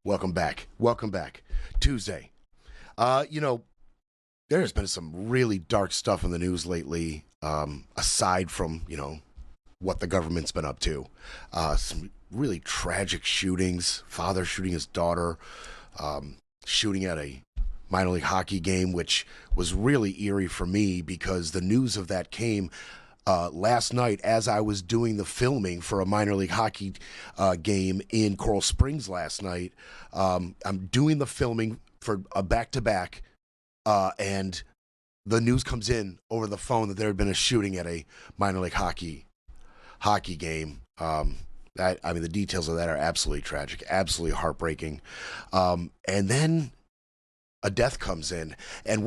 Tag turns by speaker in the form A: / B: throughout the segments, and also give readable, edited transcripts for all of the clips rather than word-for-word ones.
A: Welcome back. Welcome back. Tuesday. You know, there's been some really dark stuff in the news lately, aside from, what the government's been up to. Some really tragic shootings, father shooting his daughter, shooting at a minor league hockey game, which was really eerie for me because the news of that came last night as I was doing the filming for a minor league hockey game in Coral Springs last night. I'm doing the filming for a back-to-back, and the news comes in over the phone that there had been a shooting at a minor league hockey game. The details of that are absolutely tragic, absolutely heartbreaking. And then a death comes in, and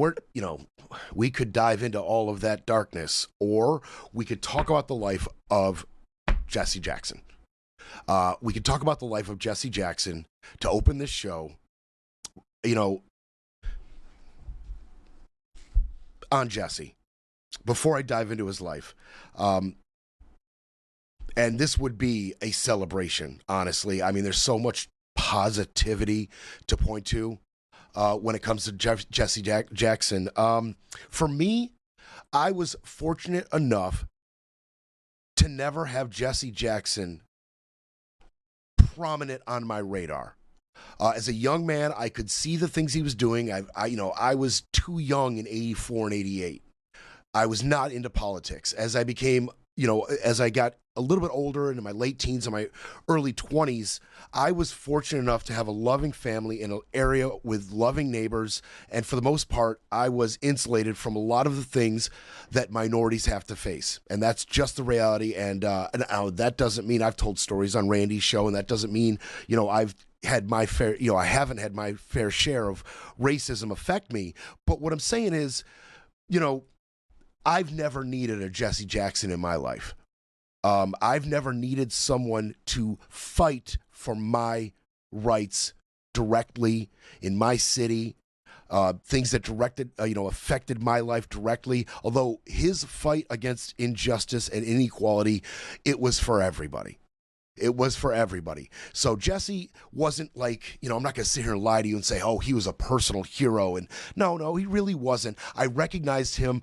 A: we could dive into all of that darkness, or we could talk about the life of Jesse Jackson. We could talk about the life of Jesse Jackson to open this show, on Jesse, before I dive into his life. And this would be a celebration, honestly. I mean, there's so much positivity to point to when it comes to Jesse Jackson. For me, I was fortunate enough to never have Jesse Jackson prominent on my radar. As a young man, I could see the things he was doing. I was too young in '84 and '88. I was not into politics. As I got a little bit older, into my late teens and my early 20s, I was fortunate enough to have a loving family in an area with loving neighbors, and for the most part, I was insulated from a lot of the things that minorities have to face, and that's just the reality. And that doesn't mean I've told stories on Randy's show, and that doesn't mean I've had my fair, I haven't had my fair share of racism affect me. But what I'm saying is, I've never needed a Jesse Jackson in my life. I've never needed someone to fight for my rights directly in my city, things that affected my life directly. Although his fight against injustice and inequality, it was for everybody. It was for everybody. So Jesse wasn't like, I'm not going to sit here and lie to you and say, oh, he was a personal hero. And no, he really wasn't. I recognized him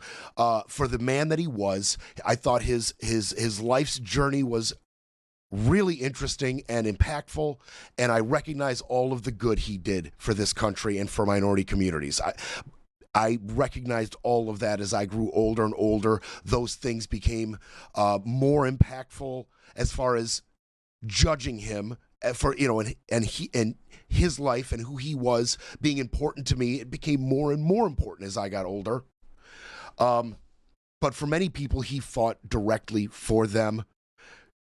A: for the man that he was. I thought his life's journey was really interesting and impactful, and I recognize all of the good he did for this country and for minority communities. I recognized all of that as I grew older and older. Those things became more impactful as far as judging him for and his life and who he was being important to me. It became more and more important as I got older. But for many people, he fought directly for them,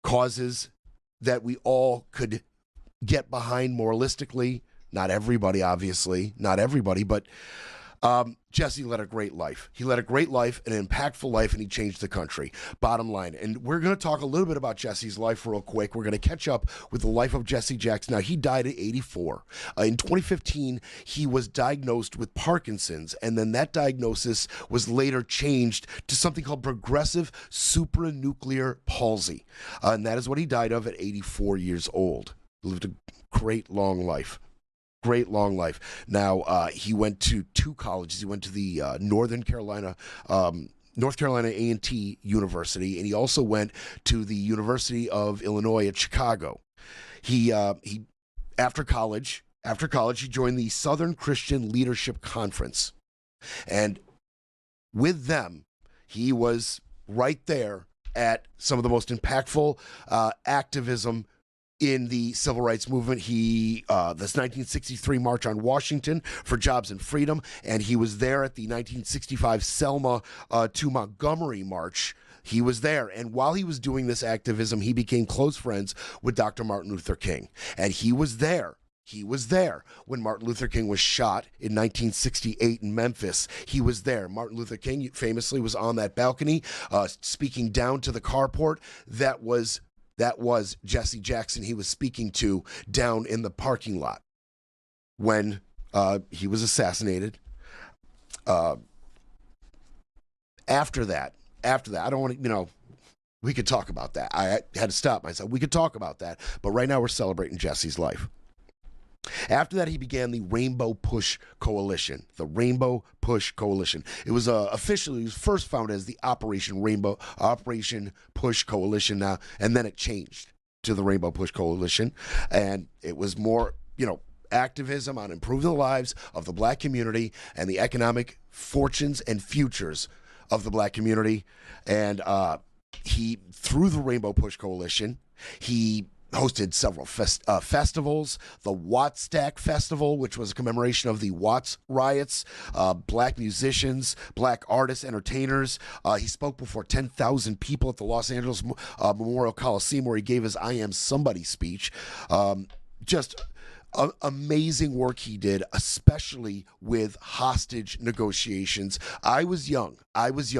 A: causes that we all could get behind moralistically. Not everybody, obviously, not everybody, but Jesse led a great life. He led a great life, an impactful life, and he changed the country. Bottom line. And we're going to talk a little bit about Jesse's life real quick. We're going to catch up with the life of Jesse Jackson. Now, he died at 84. In 2015, he was diagnosed with Parkinson's, and then that diagnosis was later changed to something called progressive supranuclear palsy. And that is what he died of at 84 years old. He lived a great long life. Great long life. Now, he went to two colleges. He went to the North Carolina A&T University, and he also went to the University of Illinois at Chicago. He after college, he joined the Southern Christian Leadership Conference, and with them, he was right there at some of the most impactful activism in the civil rights movement. This 1963 March on Washington for Jobs and Freedom, and he was there at the 1965 Selma to Montgomery March. He was there, and while he was doing this activism, he became close friends with Dr. Martin Luther King, and he was there. He was there when Martin Luther King was shot in 1968 in Memphis. He was there. Martin Luther King famously was on that balcony speaking down to the carport. That was Jesse Jackson he was speaking to down in the parking lot when he was assassinated. After that, I don't want to, we could talk about that. I had to stop myself. We could talk about that. But right now we're celebrating Jesse's life. After that, he began the Rainbow Push Coalition. The Rainbow Push Coalition. It was officially, it was first founded as the Operation Push Coalition now, and then it changed to the Rainbow Push Coalition, and it was more, activism on improving the lives of the black community and the economic fortunes and futures of the black community. And through the Rainbow Push Coalition, he hosted several festivals. The Watts Stack Festival, which was a commemoration of the Watts riots, black musicians, black artists, entertainers. He spoke before 10,000 people at the Los Angeles Memorial Coliseum, where he gave his I Am Somebody speech. Just amazing work he did, especially with hostage negotiations. I was young. I was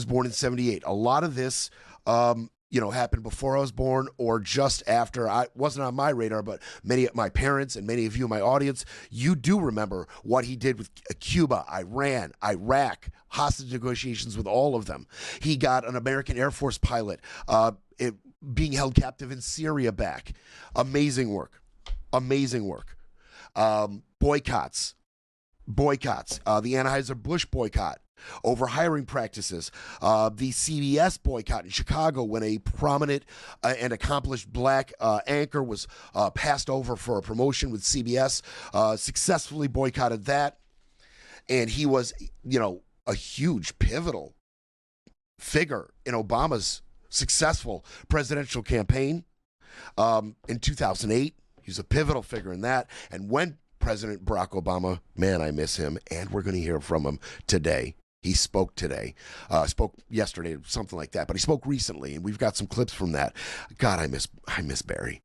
A: born in 78. A lot of this, happened before I was born or just after. I wasn't on my radar, but many of my parents and many of you in my audience, you do remember what he did with Cuba, Iran, Iraq, hostage negotiations with all of them. He got an American Air Force pilot being held captive in Syria back. Amazing work. Boycotts. The Anheuser-Busch boycott over hiring practices. The CBS boycott in Chicago, when a prominent and accomplished black anchor was passed over for a promotion with CBS, successfully boycotted that. And he was, a huge pivotal figure in Obama's successful presidential campaign in 2008. He was a pivotal figure in that. And when President Barack Obama, man, I miss him, and we're going to hear from him today. He spoke today, spoke yesterday, something like that, but he spoke recently, and we've got some clips from that. God, I miss Barry.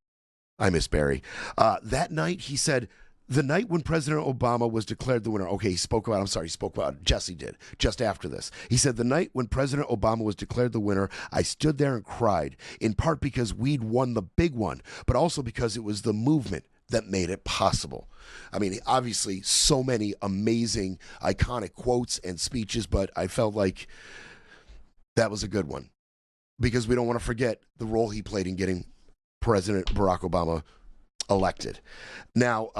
A: That night, he said, the night when President Obama was declared the winner, he spoke about, Jesse did, just after this. He said, the night when President Obama was declared the winner, I stood there and cried, in part because we'd won the big one, but also because it was the movement that made it possible. I mean, obviously, so many amazing, iconic quotes and speeches, but I felt like that was a good one because we don't want to forget the role he played in getting President Barack Obama elected. Now,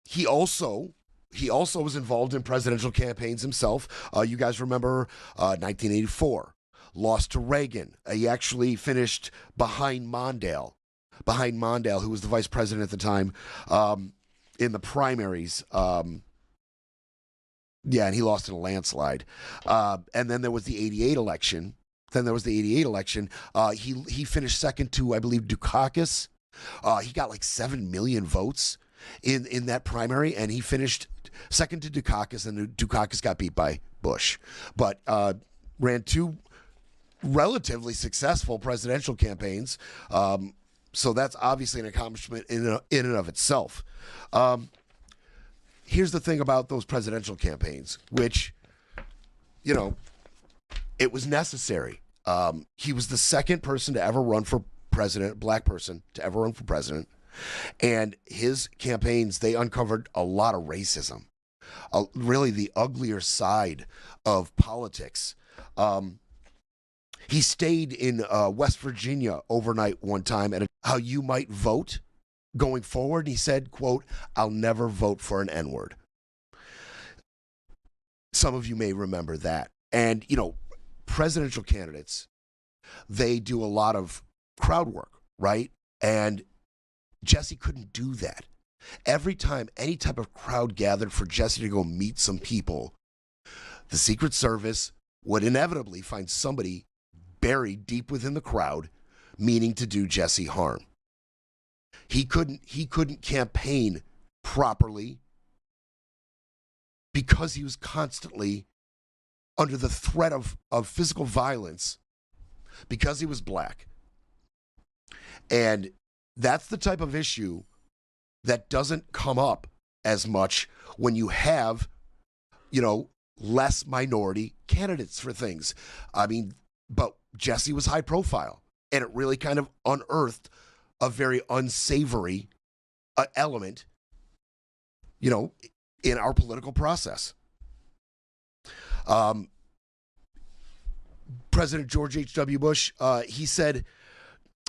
A: he also was involved in presidential campaigns himself. You guys remember 1984, lost to Reagan. He actually finished behind Mondale, who was the vice president at the time, in the primaries. And he lost in a landslide. And then there was the 88 election. He finished second to, I believe, Dukakis. He got like 7 million votes in that primary, and he finished second to Dukakis, and Dukakis got beat by Bush. But ran two relatively successful presidential campaigns. So that's obviously an accomplishment in and of itself. Here's the thing about those presidential campaigns, which, it was necessary. He was the second person to ever run for president, black person to ever run for president. And his campaigns, they uncovered a lot of racism, really the uglier side of politics. He stayed in West Virginia overnight one time at how you might vote going forward. He said, quote, I'll never vote for an N-word. Some of you may remember that. And, presidential candidates, they do a lot of crowd work, right? And Jesse couldn't do that. Every time any type of crowd gathered for Jesse to go meet some people, the Secret Service would inevitably find somebody buried deep within the crowd, meaning to do Jesse harm. He couldn't campaign properly because he was constantly under the threat of physical violence because he was black. And that's the type of issue that doesn't come up as much when you have, less minority candidates for things. I mean, but Jesse was high profile, and it really kind of unearthed a very unsavory element, in our political process. President George H.W. Bush, he said,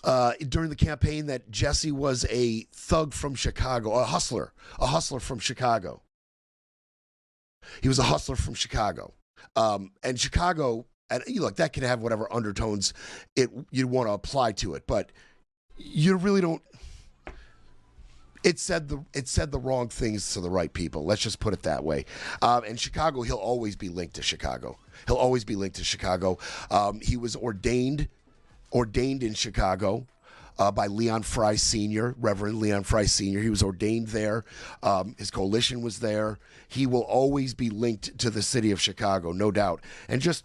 A: during the campaign that Jesse was a thug from Chicago, a hustler from Chicago. He was a hustler from Chicago. And Chicago, and look, that can have whatever undertones you want to apply to it, but you really don't. It said the wrong things to the right people. Let's just put it that way. And Chicago, he'll always be linked to Chicago. He'll always be linked to Chicago. He was ordained in Chicago by Leon Fry Sr., Reverend Leon Fry Sr. He was ordained there. His coalition was there. He will always be linked to the city of Chicago, no doubt. And just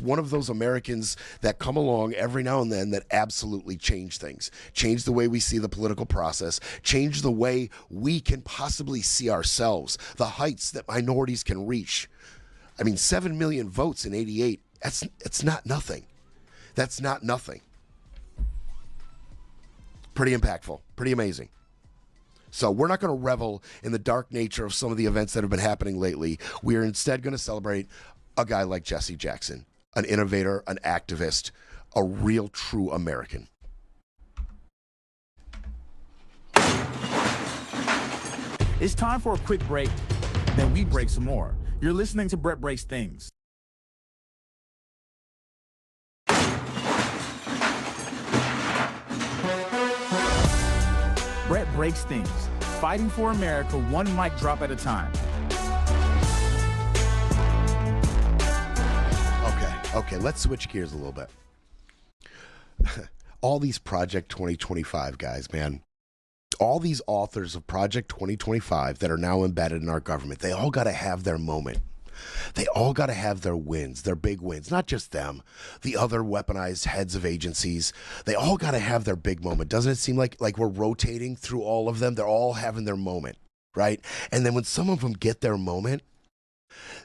A: one of those Americans that come along every now and then that absolutely change things, change the way we see the political process, change the way we can possibly see ourselves, the heights that minorities can reach. I mean, 7 million votes in 88, it's not nothing. That's not nothing. Pretty impactful, pretty amazing. So we're not going to revel in the dark nature of some of the events that have been happening lately. We are instead going to celebrate a guy like Jesse Jackson, an innovator, an activist, a real true American.
B: It's time for a quick break, then we break some more. You're listening to Brett Breaks Things. Brett Breaks Things, fighting for America one mic drop at a time.
A: Okay, let's switch gears a little bit. All these Project 2025 guys, man. All these authors of Project 2025 that are now embedded in our government, they all got to have their moment. They all got to have their wins, their big wins. Not just them, the other weaponized heads of agencies. They all got to have their big moment. Doesn't it seem like we're rotating through all of them? They're all having their moment, right? And then when some of them get their moment,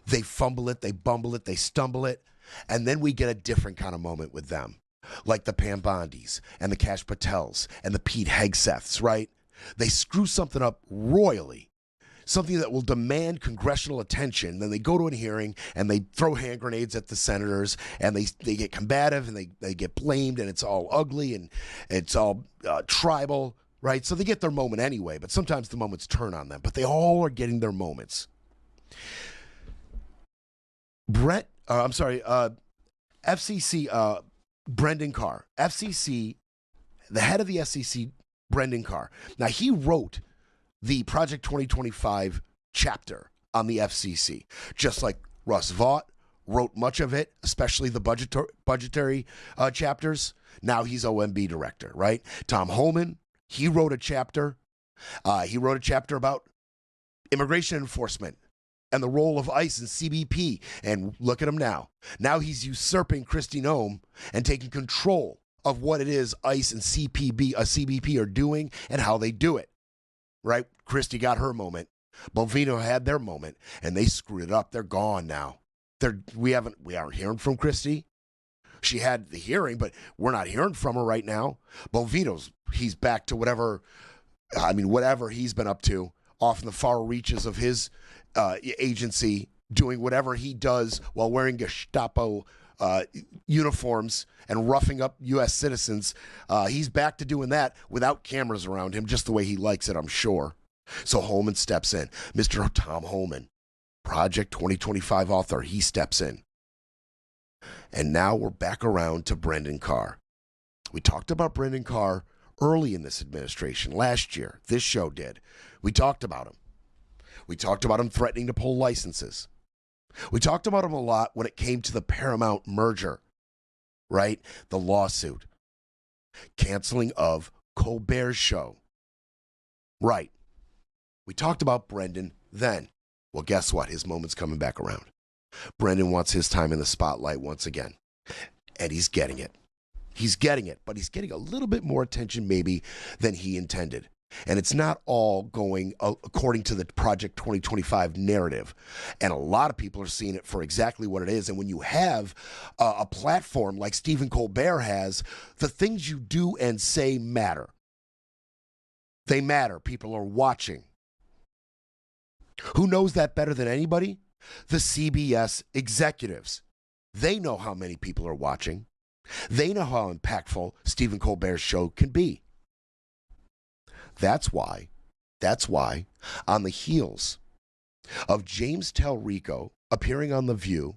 A: they fumble it, they bumble it, they stumble it. And then we get a different kind of moment with them, like the Pam Bondis and the Kash Patels and the Pete Hegseths, right? They screw something up royally, something that will demand congressional attention. Then they go to a hearing and they throw hand grenades at the senators and they get combative and they get blamed and it's all ugly and it's all tribal, right? So they get their moment anyway, but sometimes the moments turn on them, but they all are getting their moments. FCC, Brendan Carr. FCC, the head of the FCC, Brendan Carr. Now, he wrote the Project 2025 chapter on the FCC, just like Russ Vought wrote much of it, especially the budgetary chapters. Now he's OMB director, right? Tom Homan, he wrote a chapter. He wrote a chapter about immigration enforcement and the role of ICE and CBP. And look at him now. Now he's usurping Kristi Noem and taking control of what it is ICE and CBP are doing and how they do it. Right? Kristi got her moment. Bovino had their moment, and they screwed it up. They're gone now. We aren't hearing from Kristi. She had the hearing, but we're not hearing from her right now. Bovino's, he's back to whatever he's been up to, off in the far reaches of his agency, doing whatever he does while wearing Gestapo uniforms and roughing up U.S. citizens. He's back to doing that without cameras around him, just the way he likes it, I'm sure. So Holman steps in. Mr. Tom Homan, Project 2025 author, he steps in. And now we're back around to Brendan Carr. We talked about Brendan Carr early in this administration, last year. This show did. We talked about him. We talked about him threatening to pull licenses. We talked about him a lot when it came to the Paramount merger, right? The lawsuit. Canceling of Colbert's show. Right. We talked about Brendan then. Well, guess what? His moment's coming back around. Brendan wants his time in the spotlight once again. And he's getting it. He's getting it, but he's getting a little bit more attention maybe than he intended. And it's not all going according to the Project 2025 narrative. And a lot of people are seeing it for exactly what it is. And when you have a platform like Stephen Colbert has, the things you do and say matter. They matter. People are watching. Who knows that better than anybody? The CBS executives. They know how many people are watching. They know how impactful Stephen Colbert's show can be. That's why, on the heels of James Talarico appearing on The View,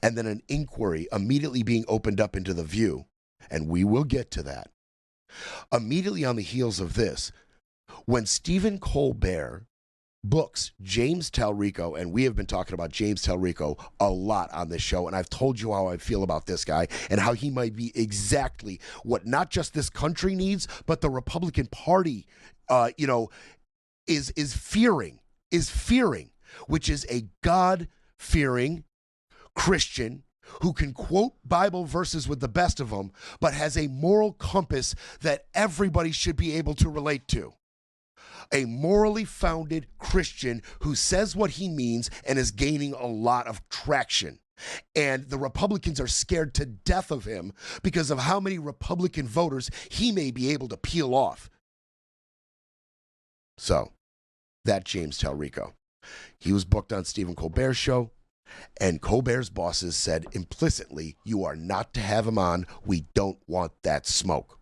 A: and then an inquiry immediately being opened up into The View, and we will get to that. Immediately on the heels of this, when Stephen Colbert books James Talarico, and we have been talking about James Talarico a lot on this show, and I've told you how I feel about this guy and how he might be exactly what not just this country needs, but the Republican Party, is fearing, which is a God-fearing Christian who can quote Bible verses with the best of them, but has a moral compass that everybody should be able to relate to. A morally founded Christian who says what he means and is gaining a lot of traction. And the Republicans are scared to death of him because of how many Republican voters he may be able to peel off. So, that James Talarico. He was booked on Stephen Colbert's show, and Colbert's bosses said implicitly, you are not to have him on. We don't want that smoke.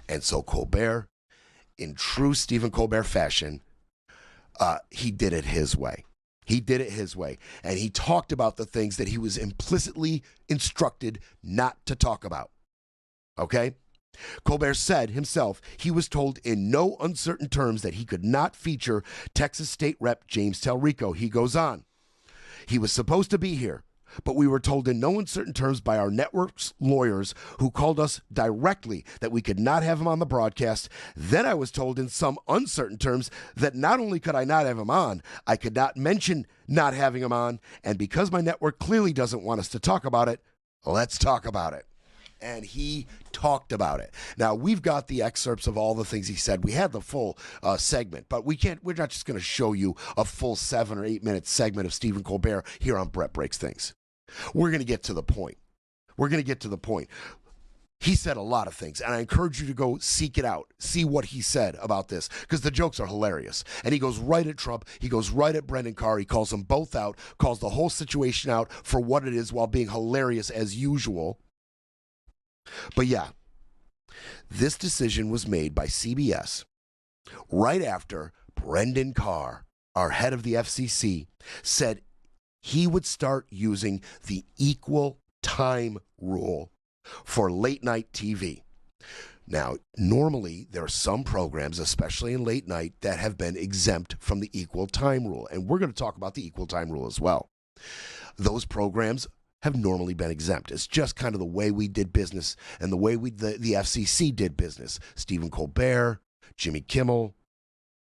A: And so Colbert, in true Stephen Colbert fashion, he did it his way. He did it his way. And he talked about the things that he was implicitly instructed not to talk about. Okay? Colbert said himself he was told in no uncertain terms that he could not feature Texas State Rep James Talarico. He goes on. He was supposed to be here, but we were told in no uncertain terms by our network's lawyers who called us directly that we could not have him on the broadcast. Then I was told in some uncertain terms that not only could I not have him on, I could not mention not having him on, and because my network clearly doesn't want us to talk about it, let's talk about it. And he talked about it. Now, we've got the excerpts of all the things he said. We had the full segment, but we're not just going to show you a full 7 or 8 minute segment of Stephen Colbert here on Brett Breaks Things. We're going to get to the point. He said a lot of things, and I encourage you to go seek it out, see what he said about this, because the jokes are hilarious. And he goes right at Trump. He goes right at Brendan Carr. He calls them both out, calls the whole situation out for what it is while being hilarious as usual. But yeah, this decision was made by CBS right after Brendan Carr, our head of the FCC, said he would start using the equal time rule for late night TV. Now, normally there are some programs, especially in late night, that have been exempt from the equal time rule. And we're going to talk about the equal time rule as well. Those programs have normally been exempt. It's just kind of the way we did business and the way the FCC did business. Stephen Colbert, Jimmy Kimmel,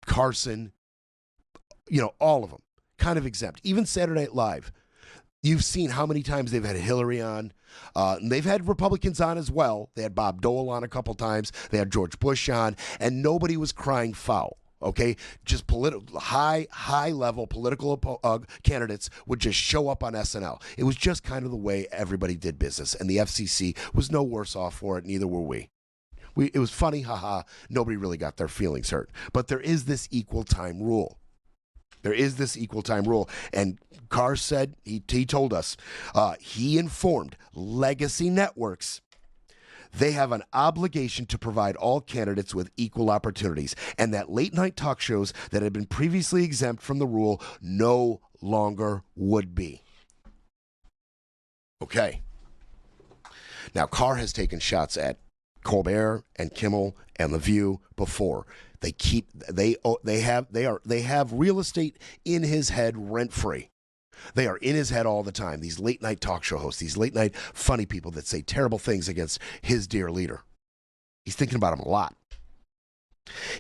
A: Carson, all of them kind of exempt. Even Saturday Night Live. You've seen how many times they've had Hillary on. And they've had Republicans on as well. They had Bob Dole on a couple times. They had George Bush on, and nobody was crying foul. Okay, just high-level political candidates would just show up on SNL. It was just kind of the way everybody did business, and the FCC was no worse off for it. Neither were we. It was funny, haha. Nobody really got their feelings hurt. But there is this equal time rule. And Carr said, he told us, he informed legacy networks they have an obligation to provide all candidates with equal opportunities, and that late-night talk shows that had been previously exempt from the rule no longer would be. Okay. Now, Carr has taken shots at Colbert and Kimmel and The View before. They have real estate in his head rent-free. They are in his head all the time, these late-night talk show hosts, these late-night funny people that say terrible things against his dear leader. He's thinking about him a lot.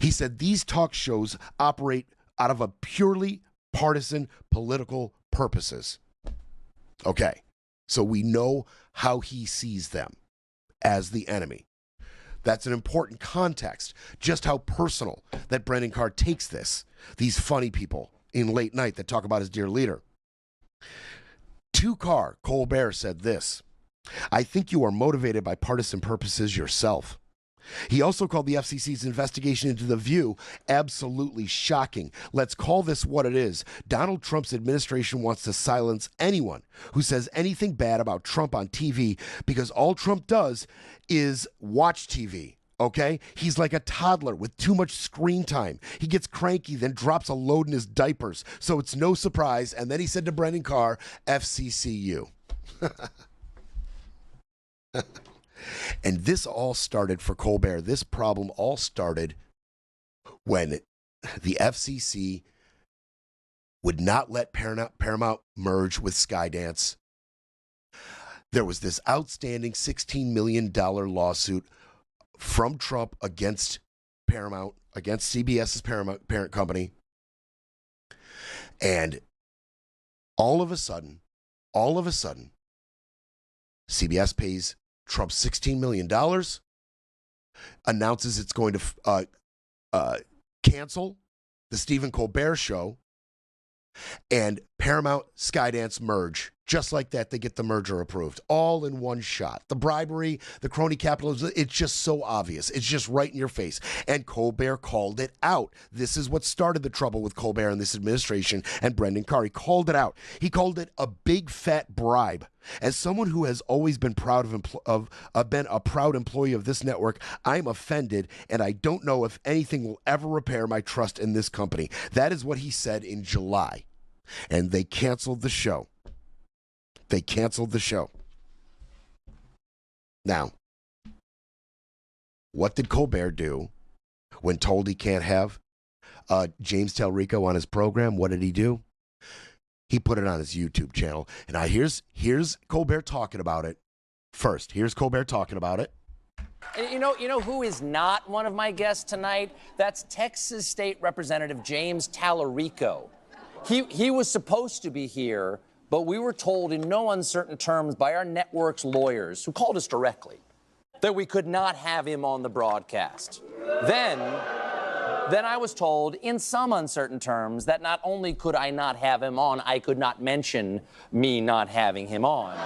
A: He said these talk shows operate out of a purely partisan political purposes. Okay, so we know how he sees them, as the enemy. That's an important context, just how personal that Brendan Carr takes this, these funny people in late night that talk about his dear leader. To Carr, Colbert said this: I think you are motivated by partisan purposes yourself. He also called the FCC's investigation into The View absolutely shocking. Let's call this what it is. Donald Trump's administration wants to silence anyone who says anything bad about Trump on TV because all Trump does is watch TV. Okay? He's like a toddler with too much screen time. He gets cranky, then drops a load in his diapers. So it's no surprise. And then he said to Brendan Carr, FCCU. And this all started for Colbert. This problem all started when the FCC would not let Paramount merge with Skydance. There was this outstanding $16 million lawsuit from Trump against Paramount, against CBS's parent company. And all of a sudden, CBS pays Trump $16 million, announces it's going to cancel the Stephen Colbert show, and Paramount Skydance merge. Just like that, they get the merger approved, all in one shot. The bribery, the crony capitalism, it's just so obvious. It's just right in your face. And Colbert called it out. This is what started the trouble with Colbert and this administration and Brendan Carr. He called it out. He called it a big fat bribe. As someone who has always been proud been a proud employee of this network, I'm offended, and I don't know if anything will ever repair my trust in this company. That is what he said in July. And they canceled the show. They canceled the show. Now, what did Colbert do when told he can't have James Talarico on his program? What did he do? He put it on his YouTube channel. And now here's Colbert talking about it. First, here's Colbert talking about it.
C: And you know who is not one of my guests tonight? That's Texas State Representative James Talarico. He was supposed to be here, but we were told in no uncertain terms by our network's lawyers, who called us directly, that we could not have him on the broadcast. Then I was told in some uncertain terms that not only could I not have him on, I could not mention me not having him on.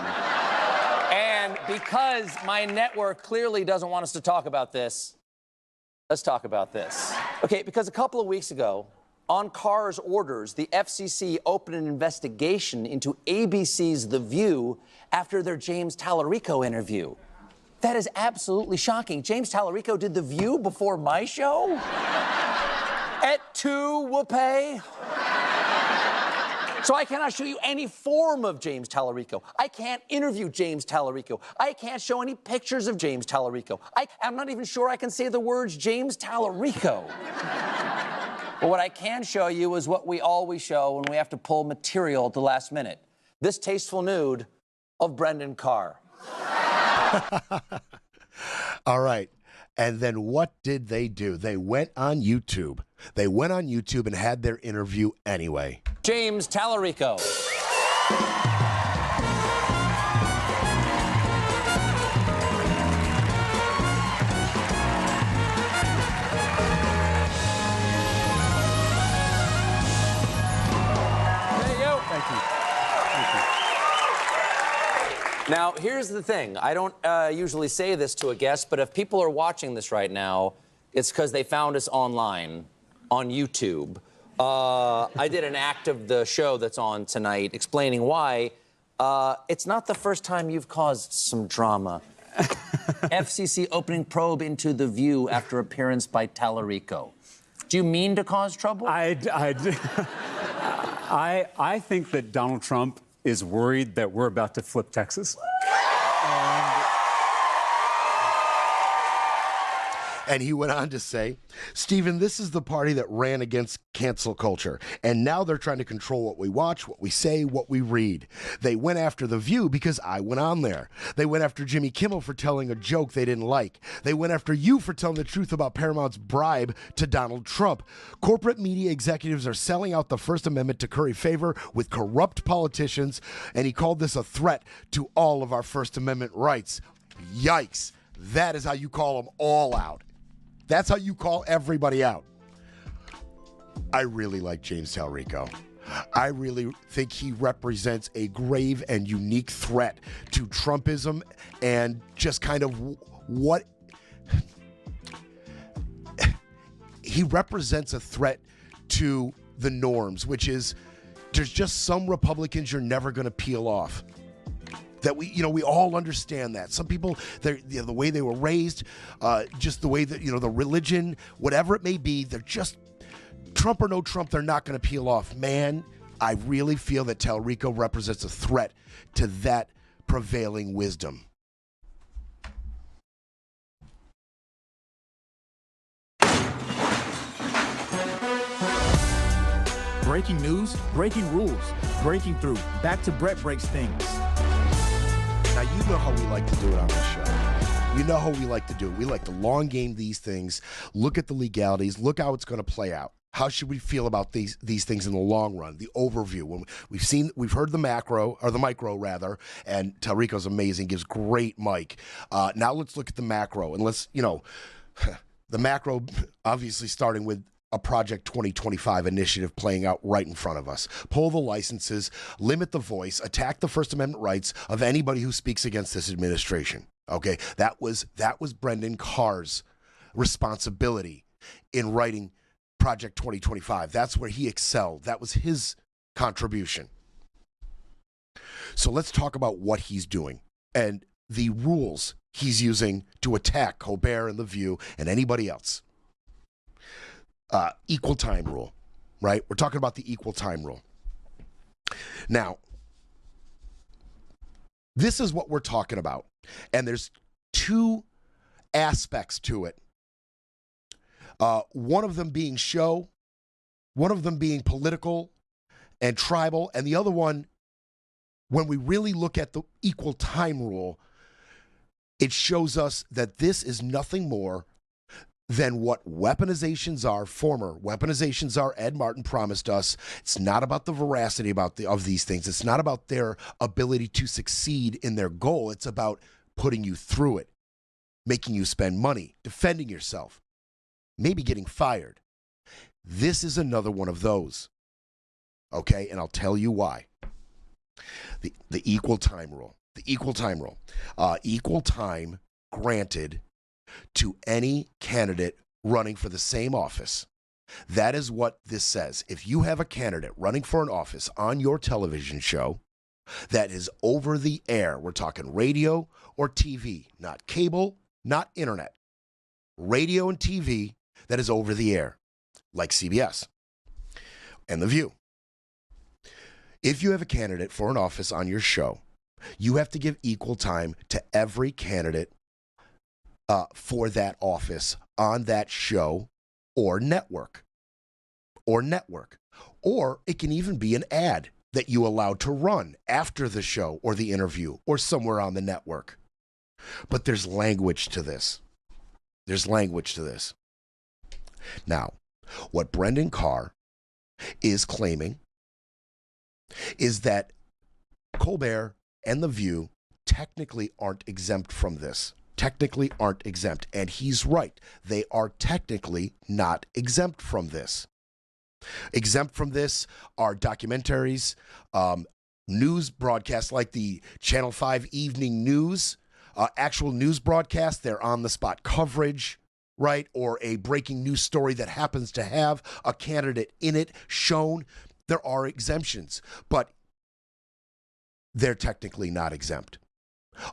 C: And because my network clearly doesn't want us to talk about this, let's talk about this. Okay, because a couple of weeks ago, on Carr's orders, the FCC opened an investigation into ABC's The View after their James Talarico interview. That is absolutely shocking. James Talarico did The View before my show? At 2 whoopay? So I cannot show you any form of James Talarico. I can't interview James Talarico. I can't show any pictures of James Talarico. I'm not even sure I can say the words James Talarico. But what I can show you is what we always show when we have to pull material at the last minute. This tasteful nude of Brendan Carr.
A: All right. And then what did they do? They went on YouTube. They went on YouTube and had their interview anyway.
C: James Talarico. Now, here's the thing. I don't usually say this to a guest, but if people are watching this right now, it's because they found us online, on YouTube. I did an act of the show that's on tonight explaining why. It's not the first time you've caused some drama. FCC opening probe into The View after appearance by Talarico. Do you mean to cause trouble?
D: I think that Donald Trump is worried that we're about to flip Texas.
A: And he went on to say, Stephen, this is the party that ran against cancel culture. And now they're trying to control what we watch, what we say, what we read. They went after The View because I went on there. They went after Jimmy Kimmel for telling a joke they didn't like. They went after you for telling the truth about Paramount's bribe to Donald Trump. Corporate media executives are selling out the First Amendment to curry favor with corrupt politicians. And he called this a threat to all of our First Amendment rights. Yikes. That is how you call them all out. That's how you call everybody out. I really like James Talarico. I really think he represents a grave and unique threat to Trumpism and just kind of what he represents a threat to the norms, which is there's just some Republicans you're never going to peel off. That we all understand that. Some people, the way they were raised, just the way that, the religion, whatever it may be, they're just, Trump or no Trump, they're not going to peel off. Man, I really feel that Talarico represents a threat to that prevailing wisdom.
B: Breaking news, breaking rules, breaking through. Back to Brett Breaks Things.
A: Now, you know how we like to do it on this show. You know how we like to do it. We like to long game these things, look at the legalities, look how it's going to play out. How should we feel about these things in the long run? The overview. When we've heard the micro, and Talarico's amazing, gives great mic. Now let's look at the macro, and let's, the macro obviously starting with a Project 2025 initiative playing out right in front of us. Pull the licenses, limit the voice, attack the First Amendment rights of anybody who speaks against this administration. Okay, that was Brendan Carr's responsibility in writing Project 2025. That's where he excelled. That was his contribution. So let's talk about what he's doing and the rules he's using to attack Colbert and The View and anybody else. Equal time rule, right? We're talking about the equal time rule. Now, this is what we're talking about. And there's two aspects to it. One of them being show, one of them being political and tribal, and the other one, when we really look at the equal time rule, it shows us that this is nothing more than what weaponizations are, former weaponizations are. Ed Martin promised us. It's not about the veracity of these things. It's not about their ability to succeed in their goal. It's about putting you through it, making you spend money, defending yourself, maybe getting fired. This is another one of those. Okay, and I'll tell you why. The equal time rule. The equal time rule. Equal time granted to any candidate running for the same office. That is what this says. If you have a candidate running for an office on your television show that is over the air, we're talking radio or TV, not cable, not internet, radio and TV that is over the air, like CBS and The View. If you have a candidate for an office on your show, you have to give equal time to every candidate for that office on that show or network. Or it can even be an ad that you allow to run after the show or the interview or somewhere on the network. But there's language to this. Now, what Brendan Carr is claiming is that Colbert and The View technically aren't exempt from this. And he's right. They are technically not exempt from this. Exempt from this are documentaries, news broadcasts like the Channel 5 Evening News, actual news broadcasts, they're on-the-spot coverage, right? Or a breaking news story that happens to have a candidate in it shown. There are exemptions, but they're technically not exempt.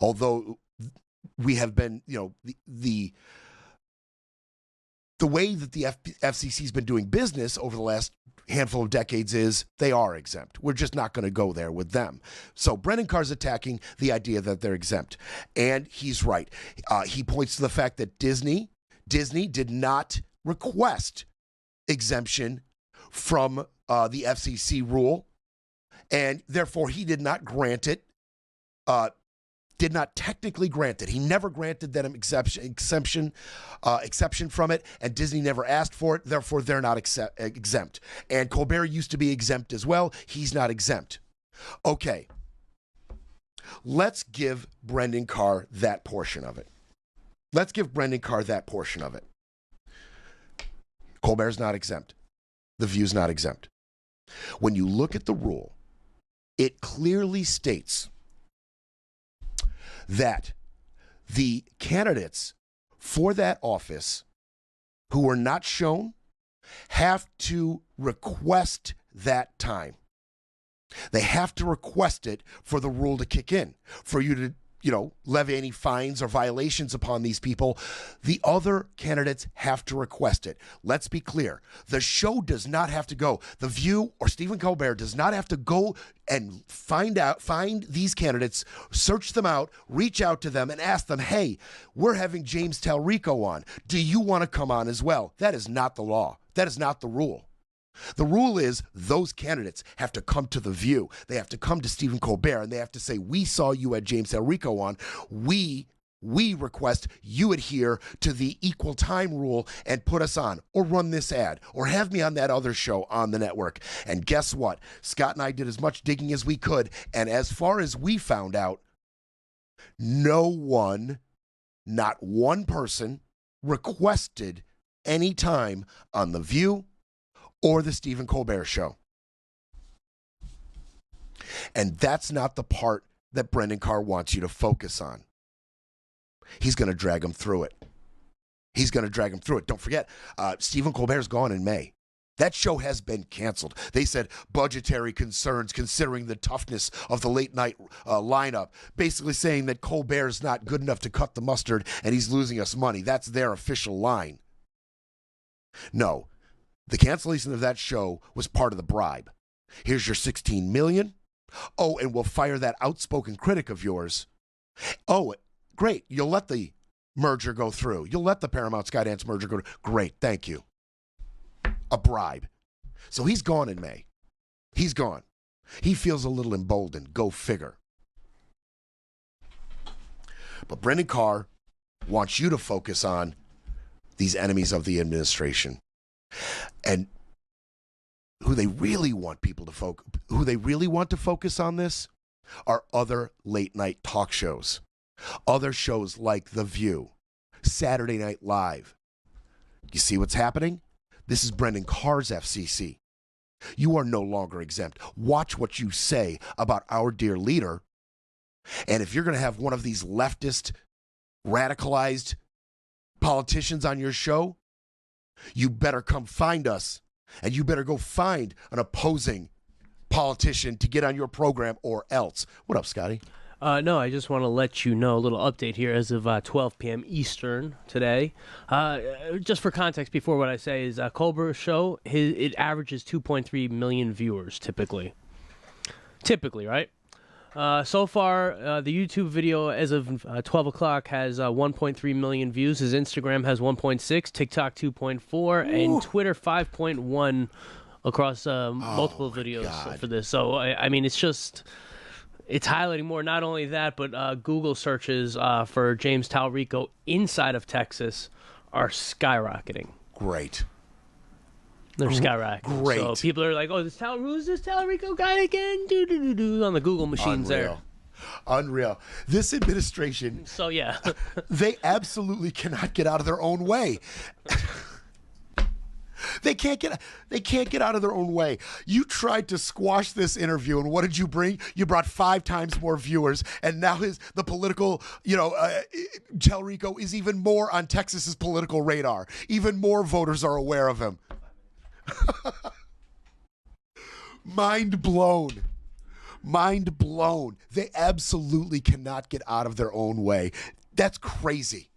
A: Although we have been, the way that the FCC has been doing business over the last handful of decades is they are exempt. We're just not going to go there with them. So Brendan Carr's attacking the idea that they're exempt. And he's right. He points to the fact that Disney did not request exemption from the FCC rule, and therefore he did not grant it. Did not technically grant it. He never granted them exception from it, and Disney never asked for it. Therefore, they're not exempt. And Colbert used to be exempt as well. He's not exempt. Okay, let's give Brendan Carr that portion of it. Colbert's not exempt. The View's not exempt. When you look at the rule, it clearly states that the candidates for that office who were not shown have to request that time. They have to request it for the rule to kick in, for you to, levy any fines or violations upon these people. The other candidates have to request it. Let's be clear. The show does not have to go. The View or Stephen Colbert does not have to go and find these candidates, search them out, reach out to them and ask them, hey, we're having James Talarico on. Do you want to come on as well? That is not the law. That is not the rule. The rule is those candidates have to come to The View. They have to come to Stephen Colbert, and they have to say, we saw you at James Talarico on. We request you adhere to the equal time rule and put us on, or run this ad, or have me on that other show on the network. And guess what? Scott and I did as much digging as we could, and as far as we found out, no one, not one person, requested any time on The View or the Stephen Colbert Show. And that's not the part that Brendan Carr wants you to focus on. He's going to drag him through it. He's going to drag him through it. Don't forget, Stephen Colbert's gone in May. That show has been canceled. They said budgetary concerns considering the toughness of the late night lineup, basically saying that Colbert's not good enough to cut the mustard and he's losing us money. That's their official line. No. The cancellation of that show was part of the bribe. Here's your $16 million. Oh, and we'll fire that outspoken critic of yours. Oh, great. You'll let the merger go through. You'll let the Paramount Skydance merger go through. Great. Thank you. A bribe. So he's gone in May. He's gone. He feels a little emboldened. Go figure. But Brendan Carr wants you to focus on these enemies of the administration. And who they really want to focus on this are other late night talk shows, other shows like The View, Saturday Night Live. You see what's happening? This is Brendan Carr's FCC. You are no longer exempt. Watch what you say about our dear leader. And if you're going to have one of these leftist, radicalized politicians on your show, you better come find us, and you better go find an opposing politician to get on your program or else. What up, Scotty?
E: No, I just want to let you know a little update here as of 12 p.m. Eastern today. Just for context, before what I say is Colbert's show, it averages 2.3 million viewers typically. Typically, right? So far, the YouTube video as of 12 o'clock has 1.3 million views. His Instagram has 1.6, TikTok 2.4, and Twitter 5.1 across multiple videos for this. So, I mean, it's highlighting more. Not only that, but Google searches for James Talarico inside of Texas are skyrocketing.
A: Great.
E: They're skyrocketing.
A: Great.
E: So people are like, who's this Talarico guy again? Do on the Google machines.
A: Unreal. This administration.
E: So, yeah.
A: They absolutely cannot get out of their own way. They can't get out of their own way. You tried to squash this interview, and what did you bring? You brought 5 times more viewers, and now the political, Talarico is even more on Texas's political radar. Even more voters are aware of him. Mind blown. Mind blown. They absolutely cannot get out of their own way. That's crazy.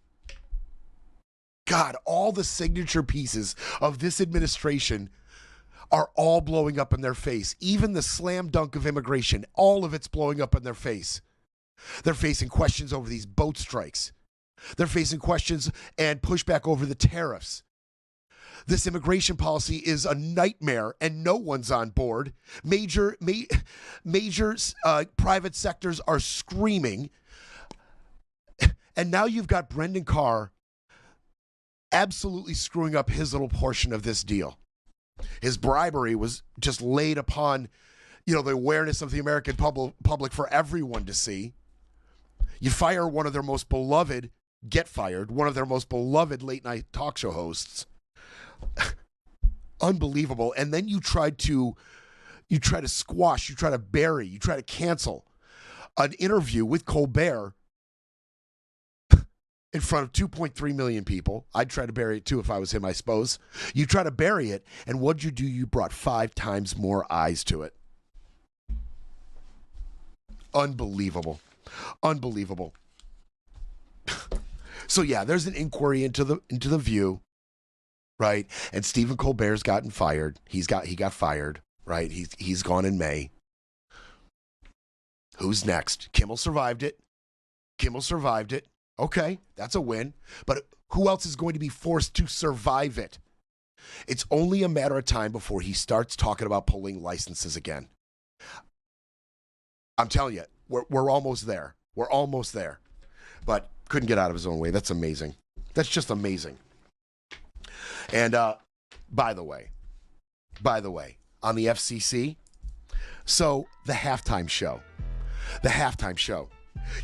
A: God, all the signature pieces of this administration are all blowing up in their face. Even the slam dunk of immigration, all of it's blowing up in their face. They're facing questions over these boat strikes. They're facing questions and pushback over the tariffs. This immigration policy is a nightmare, and no one's on board. Major private sectors are screaming. And now you've got Brendan Carr absolutely screwing up his little portion of this deal. His bribery was just laid upon, the awareness of the American public for everyone to see. You fire one of their most beloved, one of their most beloved late night talk show hosts. Unbelievable. And then you try to squash, you try to bury, you try to cancel an interview with Colbert in front of 2.3 million people. I'd try to bury it too if I was him, I suppose. You try to bury it, and what'd you do? You brought 5 times more eyes to it. Unbelievable. Unbelievable. So yeah, there's an inquiry into the View, right? And Stephen Colbert's gotten fired. He got fired, right? He's gone in May. Who's next? Kimmel survived it. Okay, that's a win. But who else is going to be forced to survive it? It's only a matter of time before he starts talking about pulling licenses again. I'm telling you, we're almost there. We're almost there. But couldn't get out of his own way. That's amazing. That's just amazing. And by the way, on the FCC, so the halftime show.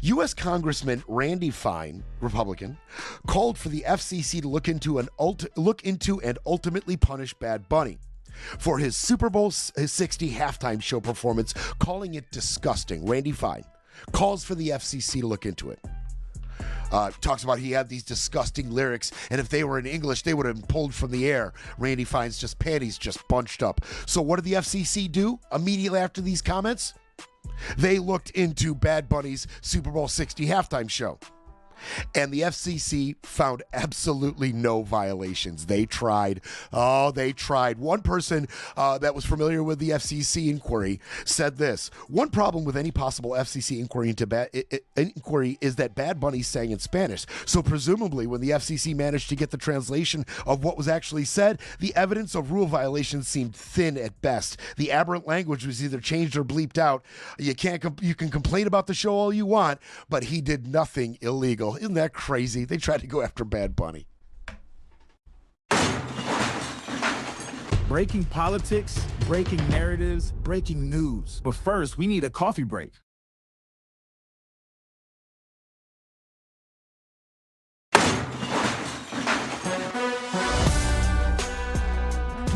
A: U.S. Congressman Randy Fine, Republican, called for the FCC to look into and ultimately punish Bad Bunny for his Super Bowl 60 halftime show performance, calling it disgusting. Randy Fine calls for the FCC to look into it. Talks about he had these disgusting lyrics, and if they were in English, they would have been pulled from the air. Randy Fine's panties just bunched up. So what did the FCC do immediately after these comments? They looked into Bad Bunny's Super Bowl 60 halftime show. And the FCC found absolutely no violations. They tried. One person that was familiar with the FCC inquiry said this: one problem with any possible FCC inquiry is that Bad Bunny sang in Spanish. So presumably when the FCC managed to get the translation of what was actually said, the evidence of rule violations seemed thin at best. The aberrant language was either changed or bleeped out. You can complain about the show all you want, but he did nothing illegal. Isn't that crazy? They tried to go after Bad Bunny.
B: Breaking politics, breaking narratives, breaking news. But first, we need a coffee break.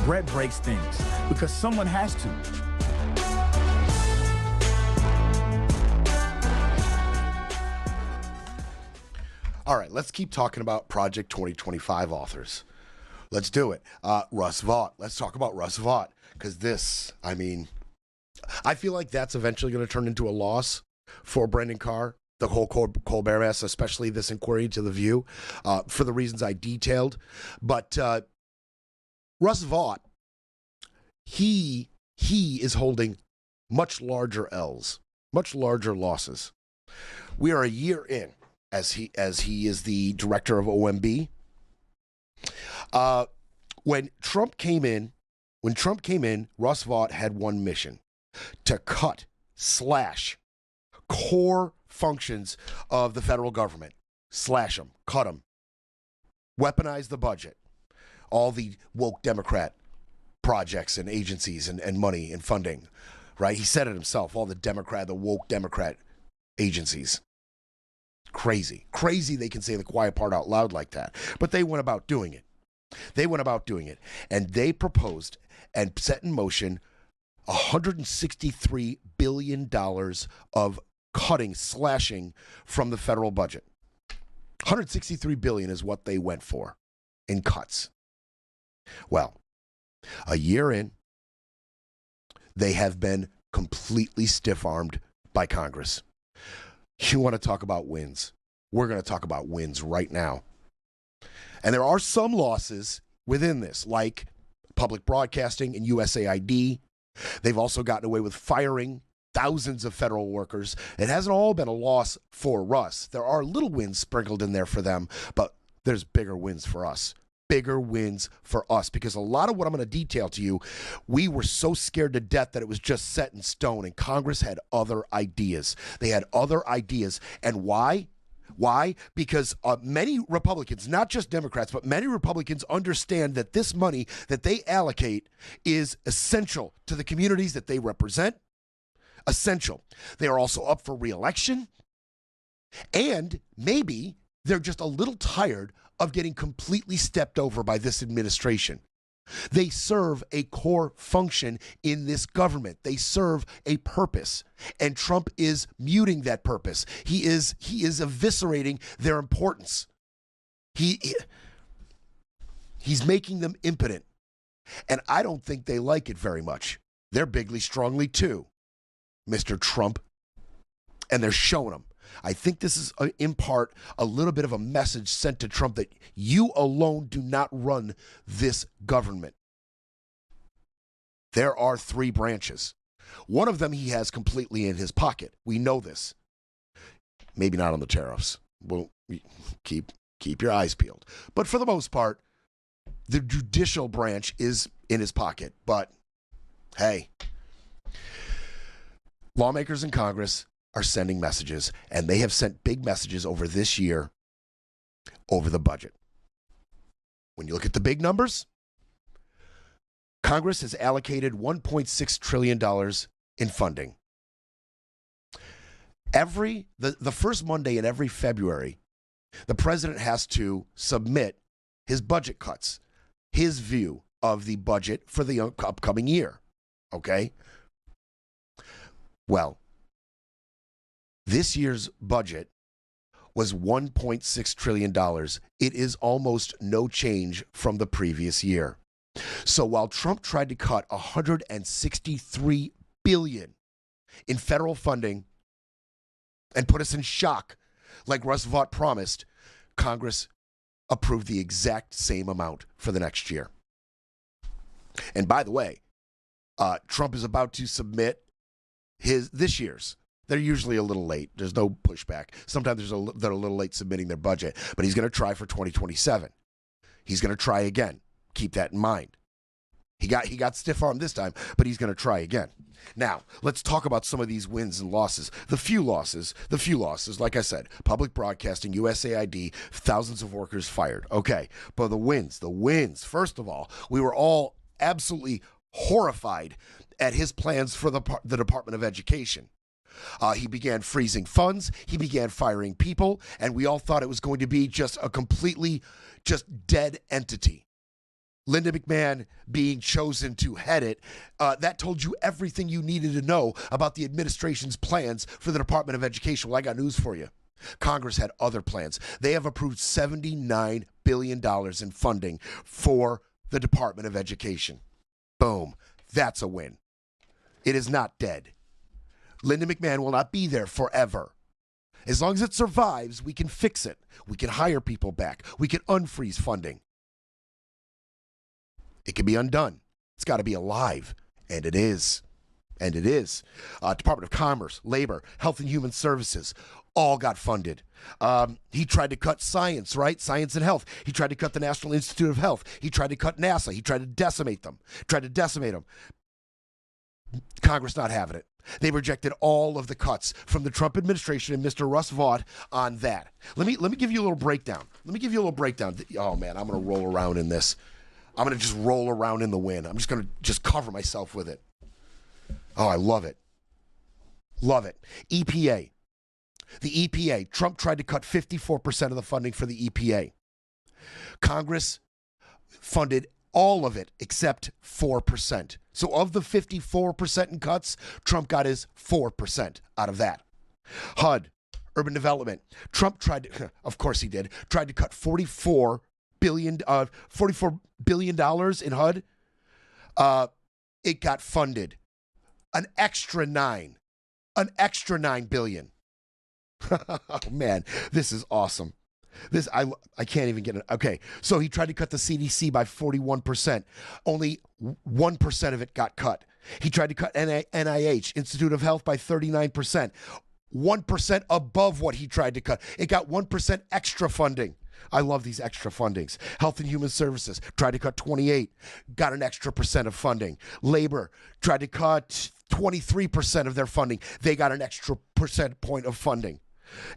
B: Brett breaks things because someone has to.
A: All right, let's keep talking about Project 2025 authors. Let's do it. Russ Vought. Let's talk about Russ Vought, because I feel like that's eventually going to turn into a loss for Brendan Carr, the whole Colbert mess, especially this inquiry to The View, for the reasons I detailed. But Russ Vought, he is holding much larger L's, much larger losses. We are a year in. As he is the director of OMB. When Trump came in, Russ Vought had one mission: to slash core functions of the federal government, slash them, cut them, weaponize the budget, all the woke Democrat projects and agencies and money and funding, right? He said it himself, all the woke Democrat agencies. Crazy they can say the quiet part out loud like that. But they went about doing it. And they proposed and set in motion $163 billion of slashing from the federal budget. $163 billion is what they went for in cuts. Well, a year in, they have been completely stiff-armed by Congress. You want to talk about wins? We're going to talk about wins right now. And there are some losses within this, like public broadcasting and USAID. They've also gotten away with firing thousands of federal workers. It hasn't all been a loss for Russ. There are little wins sprinkled in there for them, but there's bigger wins for us. Because a lot of what I'm going to detail to you, we were so scared to death that it was just set in stone, and Congress had other ideas. They had other ideas. And why? Because many Republicans, not just Democrats, but many Republicans understand that this money that they allocate is essential to the communities that they represent. Essential. They are also up for re-election. And maybe they're just a little tired of getting completely stepped over by this administration. They serve a core function in this government. They serve a purpose, and Trump is muting that purpose. He is eviscerating their importance. He's making them impotent. And I don't think they like it very much. They're bigly, strongly too, Mr. Trump. And they're showing him. I think this is, in part, a little bit of a message sent to Trump that you alone do not run this government. There are 3 branches. One of them he has completely in his pocket. We know this. Maybe not on the tariffs. Well, keep your eyes peeled. But for the most part, the judicial branch is in his pocket. But, hey, lawmakers in Congress are sending messages, and they have sent big messages over this year over the budget. When you look at the big numbers, Congress has allocated $1.6 trillion in funding. The first Monday in every February, the president has to submit his budget cuts, his view of the budget for the upcoming year. Okay? Well, this year's budget was $1.6 trillion. It is almost no change from the previous year. So while Trump tried to cut $163 billion in federal funding and put us in shock, like Russell Vought promised, Congress approved the exact same amount for the next year. And by the way, Trump is about to submit this year's. They're usually a little late. There's no pushback. Sometimes they're a little late submitting their budget, but he's going to try for 2027. He's going to try again. Keep that in mind. He got stiff-armed this time, but he's going to try again. Now, let's talk about some of these wins and losses. The few losses, like I said, public broadcasting, USAID, thousands of workers fired. Okay, but the wins. First of all, we were all absolutely horrified at his plans for the Department of Education. He began freezing funds. He began firing people, and we all thought it was going to be just a completely dead entity. Linda McMahon being chosen to head it, that told you everything you needed to know about the administration's plans for the Department of Education. Well, I got news for you. Congress had other plans. They have approved $79 billion in funding for the Department of Education. Boom. That's a win. It is not dead. Linda McMahon will not be there forever. As long as it survives, we can fix it. We can hire people back. We can unfreeze funding. It can be undone. It's got to be alive. And it is. Department of Commerce, Labor, Health and Human Services, all got funded. He tried to cut science, right? Science and health. He tried to cut the National Institute of Health. He tried to cut NASA. He tried to decimate them. Congress not having it. They rejected all of the cuts from the Trump administration and Mr. Russ Vought on that. Let me give you a little breakdown. Oh, man, I'm going to roll around in this. I'm going to just roll around in the wind. I'm just going to cover myself with it. Oh, I love it. EPA. The EPA. Trump tried to cut 54% of the funding for the EPA. Congress funded all of it except 4%. So of the 54% in cuts, Trump got his 4% out of that. HUD, urban development. Trump tried to, of course he did, tried to cut $44 billion in HUD. It got funded. An extra $9 billion. Oh, man, this is awesome. I can't even get it. Okay, so he tried to cut the CDC by 41%. Only 1% of it got cut. He tried to cut NIH, Institute of Health, by 39%. 1% above what he tried to cut. It got 1% extra funding. I love these extra fundings. Health and Human Services tried to cut 28, got an extra percent of funding. Labor tried to cut 23% of their funding. They got an extra percent point of funding.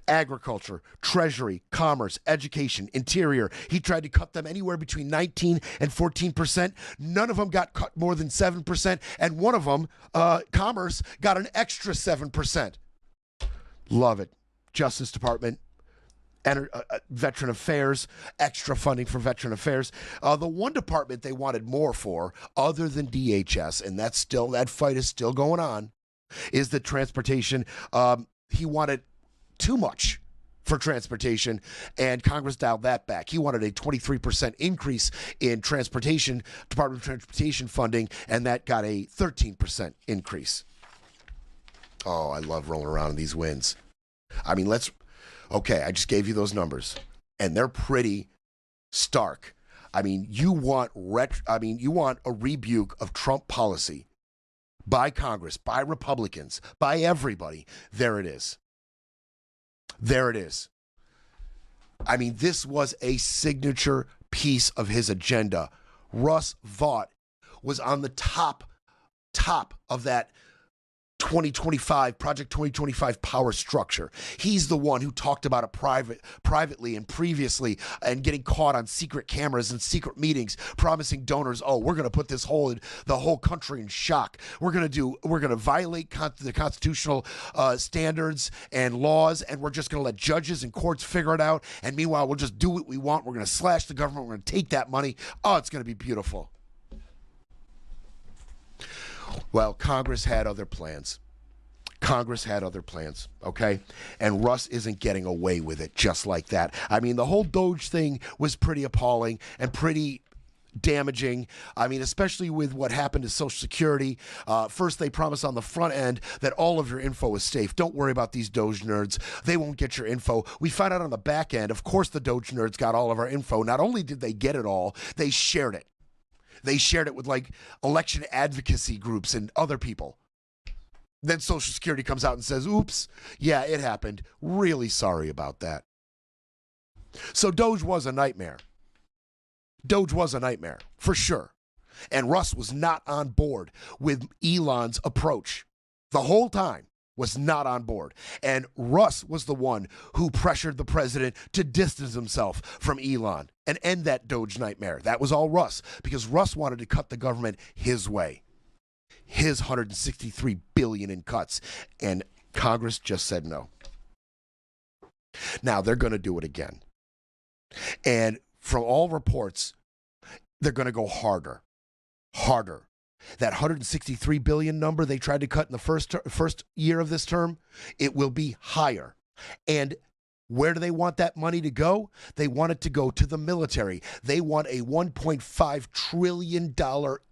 A: Agriculture, Treasury, Commerce, Education, Interior. He tried to cut them anywhere between 19 and 14%. None of them got cut more than 7%. And one of them, Commerce, got an extra 7%. Love it. Justice Department, Veteran Affairs, extra funding for Veteran Affairs. The one department they wanted more for, other than DHS, and that fight is still going on, is the transportation. He wanted too much. for transportation, and Congress dialed that back. He wanted a 23% increase in Department of Transportation funding, and that got a 13% increase. Oh, I love rolling around in these wins. I mean, okay, I just gave you those numbers, and they're pretty stark. I mean, you want a rebuke of Trump policy by Congress, by Republicans, by everybody. There it is. There it is. I mean, this was a signature piece of his agenda. Russ Vought was on the top of that 2025 Project 2025 power structure. He's the one who talked about it privately and previously, and getting caught on secret cameras and secret meetings, promising donors, "Oh, we're going to put the whole country in shock. We're going to violate the constitutional standards and laws, and we're just going to let judges and courts figure it out. And meanwhile, we'll just do what we want. We're going to slash the government. We're going to take that money. Oh, it's going to be beautiful." Well, Congress had other plans. Okay? And Russ isn't getting away with it just like that. I mean, the whole Doge thing was pretty appalling and pretty damaging. I mean, especially with what happened to Social Security. First, they promised on the front end that all of your info is safe. Don't worry about these Doge nerds. They won't get your info. We found out on the back end, of course, the Doge nerds got all of our info. Not only did they get it all, they shared it. They shared it with like election advocacy groups and other people. Then Social Security comes out and says, "Oops, yeah, it happened. Really sorry about that." So Doge was a nightmare. For sure. And Russ was not on board with Elon's approach. The whole time was not on board. And Russ was the one who pressured the president to distance himself from Elon and end that Doge nightmare. That was all Russ, because Russ wanted to cut the government his way. His $163 billion in cuts. And Congress just said no. Now they're going to do it again. And from all reports, they're going to go harder. That $163 billion number they tried to cut in the first year of this term, it will be higher. And where do they want that money to go? They want it to go to the military. They want a $1.5 trillion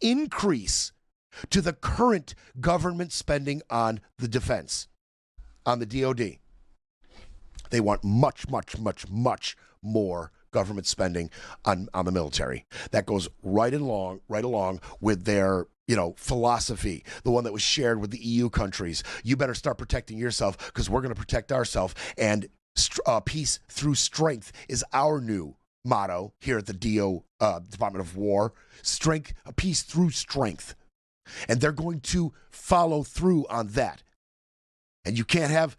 A: increase to the current government spending on the defense, on the DOD. They want much, much, much, much more government spending on the military. That goes right along with their philosophy, the one that was shared with the EU countries. You better start protecting yourself because we're going to protect ourselves. And peace through strength is our new motto here at the Department of War. Peace through strength. And they're going to follow through on that. And you can't have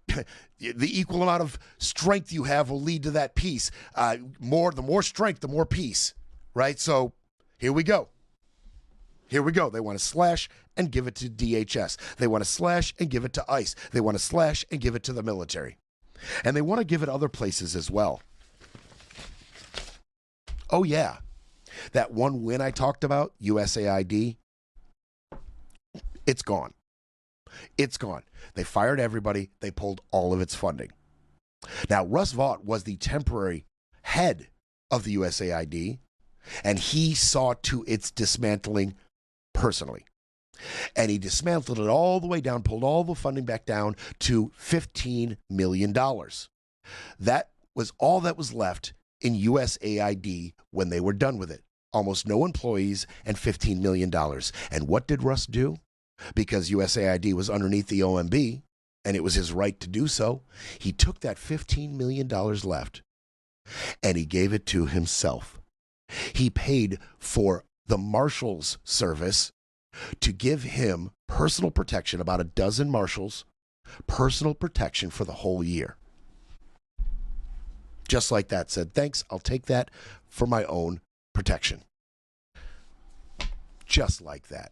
A: the equal amount of strength you have will lead to that peace. The more strength, the more peace, right? So here we go. They want to slash and give it to DHS. They want to slash and give it to ICE. They want to slash and give it to the military. And they want to give it other places as well. Oh, yeah. That one win I talked about, USAID, it's gone. They fired everybody. They pulled all of its funding. Now, Russ Vought was the temporary head of the USAID, and he saw to its dismantling personally. And he dismantled it all the way down, pulled all the funding back down to $15 million. That was all that was left in USAID when they were done with it. Almost no employees and $15 million. And what did Russ do? Because USAID was underneath the OMB, and it was his right to do so, he took that $15 million left, and he gave it to himself. He paid for the Marshals Service to give him personal protection, about a dozen marshals, personal protection for the whole year. Just like that. Said, thanks, I'll take that for my own protection. Just like that.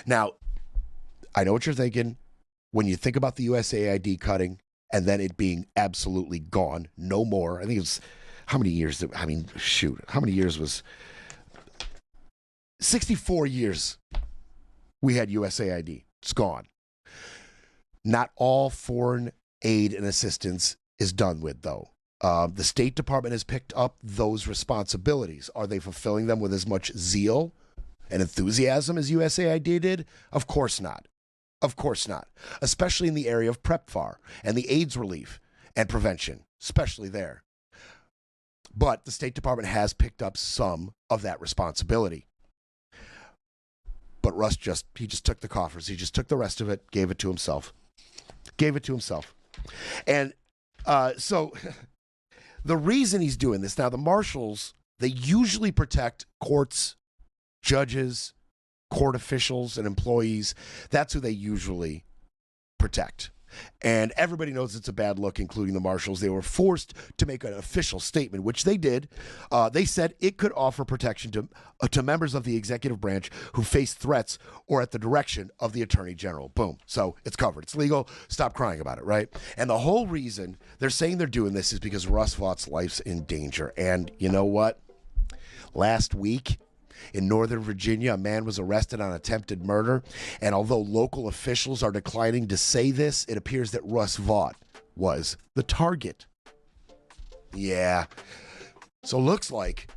A: Now, I know what you're thinking. When you think about the USAID cutting and then it being absolutely gone, no more. I think it's, how many years? How many years was 64 years we had USAID. It's gone. Not all foreign aid and assistance is done with, though. The State Department has picked up those responsibilities. Are they fulfilling them with as much zeal and enthusiasm as USAID did? Of course not. Of course not. Especially in the area of PEPFAR and the AIDS relief and prevention, especially there. But the State Department has picked up some of that responsibility. But Russ just took the coffers. He just took the rest of it, gave it to himself. Gave it to himself. And so the reason he's doing this, now the marshals, they usually protect courts, judges, court officials, and employees. That's who they usually protect. And everybody knows it's a bad look, including the marshals. They were forced to make an official statement, which they did. They said it could offer protection to members of the executive branch who face threats or at the direction of the attorney general. Boom. So it's covered. It's legal. Stop crying about it, right? And the whole reason they're saying they're doing this is because Russ Vaught's life's in danger. And you know what? Last week, in Northern Virginia, a man was arrested on attempted murder, and although local officials are declining to say this, it appears that Russ Vought was the target. Yeah. So looks like,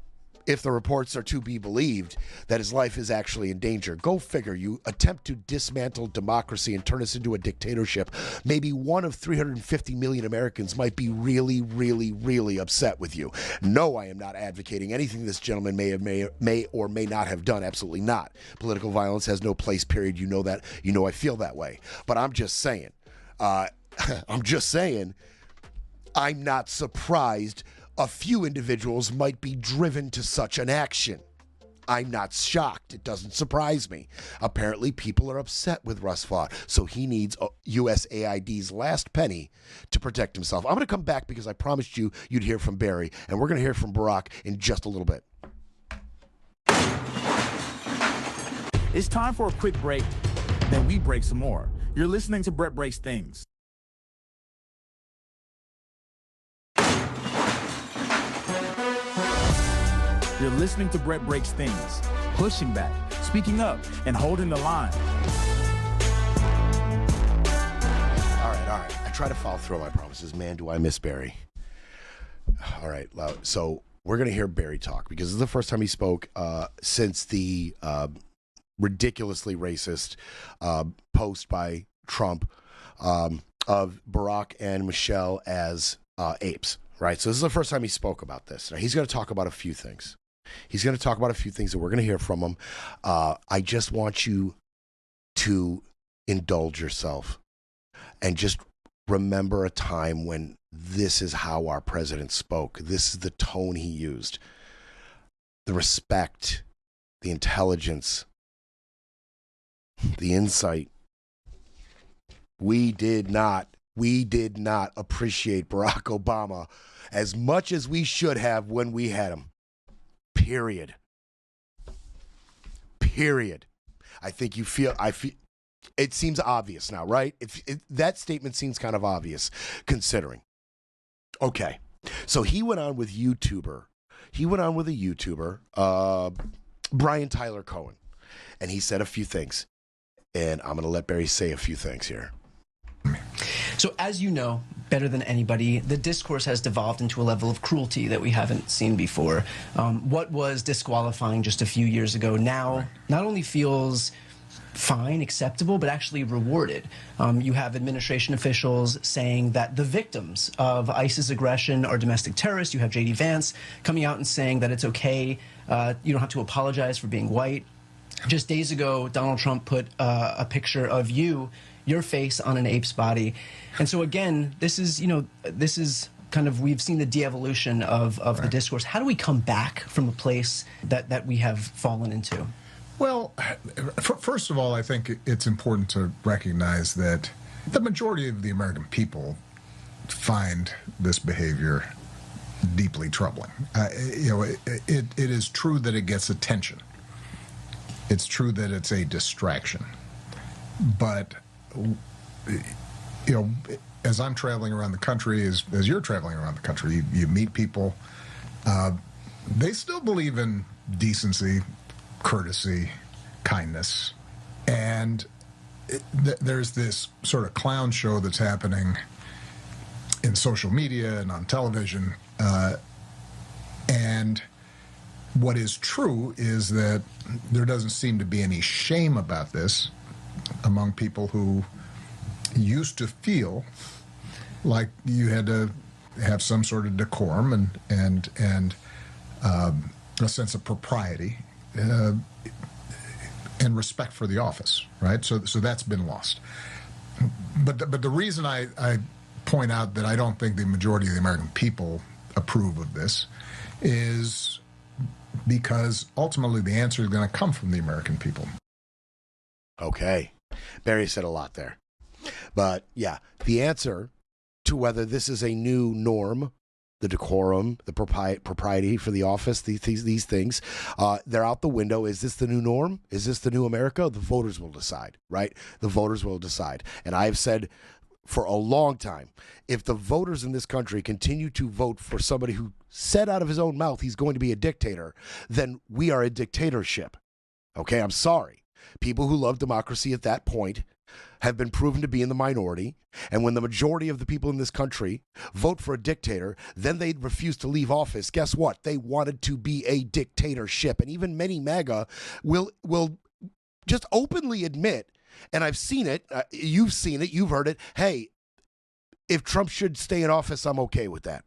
A: if the reports are to be believed, that his life is actually in danger. Go figure. You attempt to dismantle democracy and turn us into a dictatorship. Maybe one of 350 million Americans might be really, really, really upset with you. No, I am not advocating anything this gentleman may or may not have done. Absolutely not. Political violence has no place, period. You know that. You know I feel that way. But I'm just saying. I'm not surprised a few individuals might be driven to such an action. I'm not shocked. It doesn't surprise me. Apparently, people are upset with Russ Vought, so he needs USAID's last penny to protect himself. I'm going to come back because I promised you'd hear from Barry, and we're going to hear from Barack in just a little bit.
B: It's time for a quick break, then we break some more. You're listening to Brett Breaks Things. You're listening to Brett Breaks Things, pushing back, speaking up, and holding the line.
A: All right. I try to follow through on my promises. Man, do I miss Barry. All right, so we're going to hear Barry talk because this is the first time he spoke since the ridiculously racist post by Trump of Barack and Michelle as apes, right? So this is the first time he spoke about this. Now, he's going to talk about a few things. He's going to talk about a few things that we're going to hear from him. I just want you to indulge yourself and just remember a time when this is how our president spoke. This is the tone he used. The respect, the intelligence, the insight. We did not appreciate Barack Obama as much as we should have when we had him. Period. I think it seems obvious now, right? That statement seems kind of obvious considering. Okay. So he went on with a YouTuber, Brian Tyler Cohen, and he said a few things. And I'm going to let Barry say a few things here.
F: So as you know, better than anybody, the discourse has devolved into a level of cruelty that we haven't seen before. What was disqualifying just a few years ago now not only feels fine, acceptable, but actually rewarded. You have administration officials saying that the victims of ISIS aggression are domestic terrorists. You have J.D. Vance coming out and saying that it's okay. You don't have to apologize for being white. Just days ago, Donald Trump put a picture of your face on an ape's body. And so again, this is kind of, we've seen the de-evolution of the discourse. How do we come back from a place that we have fallen into?
G: Well, first of all, I think it's important to recognize that the majority of the American people find this behavior deeply troubling. It is true that it gets attention. It's true that it's a distraction. But as I'm traveling around the country, as you're traveling around the country, you meet people. They still believe in decency, courtesy, kindness, and there's this sort of clown show that's happening in social media and on television. And what is true is that there doesn't seem to be any shame about this among people who used to feel like you had to have some sort of decorum and a sense of propriety and respect for the office, right? So that's been lost. But the reason I point out that I don't think the majority of the American people approve of this is because ultimately the answer is going to come from the American people.
A: Okay. Barry said a lot there. But yeah, the answer to whether this is a new norm, the decorum, the propriety for the office, these things, they're out the window. Is this the new norm? Is this the new America? The voters will decide, right? The voters will decide. And I've said for a long time, if the voters in this country continue to vote for somebody who said out of his own mouth he's going to be a dictator, then we are a dictatorship. Okay, I'm sorry. People who love democracy at that point have been proven to be in the minority. And when the majority of the people in this country vote for a dictator, then they refuse to leave office. Guess what? They wanted to be a dictatorship. And even many MAGA will just openly admit, and I've seen it, you've seen it, you've heard it, hey, if Trump should stay in office, I'm okay with that.